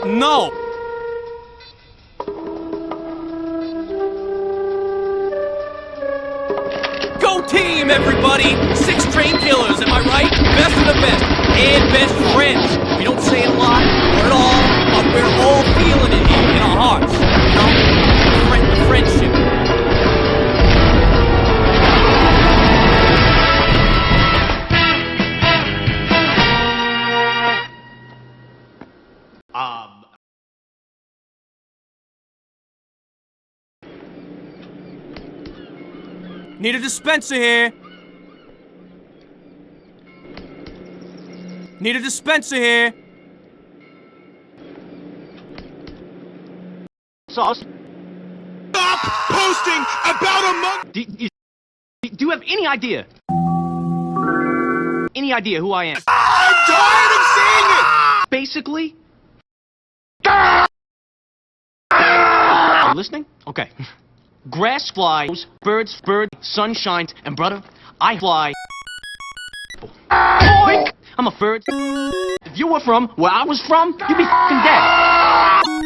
No. Go team, everybody! 6 trained killers, am I right? Best of the best, and best friends. We don't say it a lot, or at all, but we're all feeling it in our hearts. You know? The friendship. Need a dispenser here. Need a dispenser here. Sauce. Stop posting about a month. Do you have any idea? Any idea who I am? I'm tired of seeing it. Basically. Are you listening? Okay. Grass flies, birds, sun shines, and brother, I fly. Boink! I'm a bird. If you were from where I was from, you'd be f***ing dead.